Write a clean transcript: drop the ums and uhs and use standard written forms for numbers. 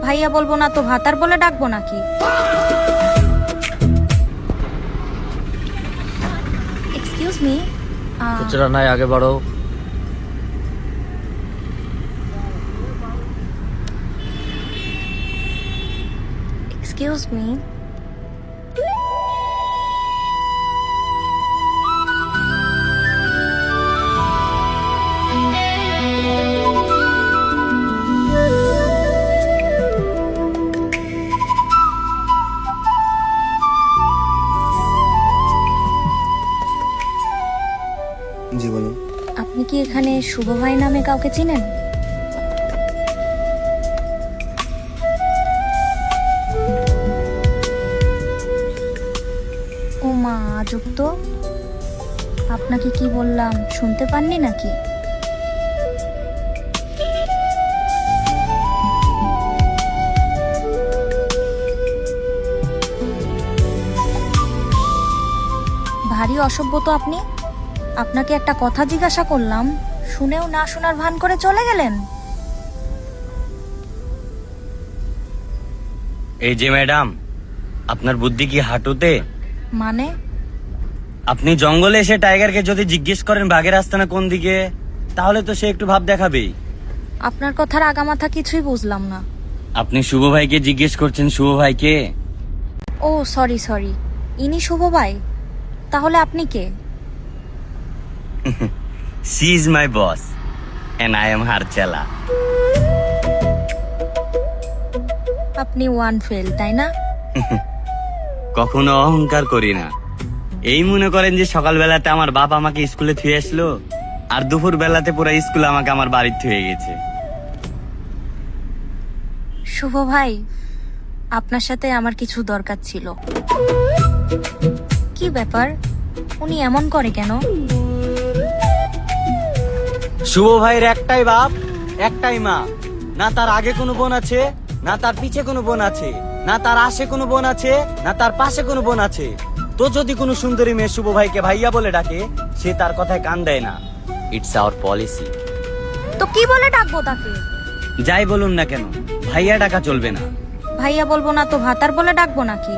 ভাইয়া বলবো না তো ভাতার বলে ডাকবো নাকি? Excuse me. খুচরা নাই, আগে বাড়ো। Excuse me. জি বলুন। আপনি কি এখানে শুভ ভাই নামে কাউকে চিনেন? ও মা, আজব তো। আপনাকে কি বললাম শুনতে পাননি নাকি? ভারী অসভ্য তো আপনি। আপনাকে একটা কথা জিজ্ঞাসা করলাম, শুনেও না শোনার ভান করে চলে গেলেন। এই যে ম্যাডাম, আপনার বুদ্ধি কি হাঁটুতে? মানে? আপনি জঙ্গলে এসে টাইগারকে যদি জিজ্ঞেস করেন বাঘের আস্তানা কোন দিকে, তাহলে তো সে একটু ভাব দেখাবেই। আপনার কথার আগামাথা কিছুই বুঝলাম না। আপনি শুভ ভাইকে জিজ্ঞেস করছেন শুভ ভাইকে? ও সরি সরি, ইনি শুভ ভাই। তাহলে আপনি কে? She is my boss and I am her chela. আপনি ওয়ান ফেল, তাই না? কখনো অহংকার করি না। এই মনে করেন যে সকালবেলাতে আমার বাপ আমাকে স্কুলে থুয়ে আসলো, আর দুপুর বেলাতে পুরো স্কুল আমাকে আমার বাড়ি থুয়ে গেছে। শুভ ভাই, আপনার সাথে আমার কিছু দরকার ছিল। কি ব্যাপার, উনি এমন করে কেন? শুভ ভাইয়ের একটাই বাপ, একটাই মা। না তার আগে কোনো বোন আছে, না তার পিছে কোনো বোন আছে, না তার আশে কোনো বোন আছে, না তার পাশে কোনো বোন আছে। তো যদি কোনো সুন্দরী মেয়ে শুভ ভাইকে ভাইয়া বলে ডাকে, সে তার কথায় কান দেয় না। It's hour policy. তো কি বলে ডাকবো তাকে? যাই বলুন না কেন, ভাইয়া ডাকা চলবে না। ভাইয়া বলবো না তো ভাতার বলে ডাকবো নাকি?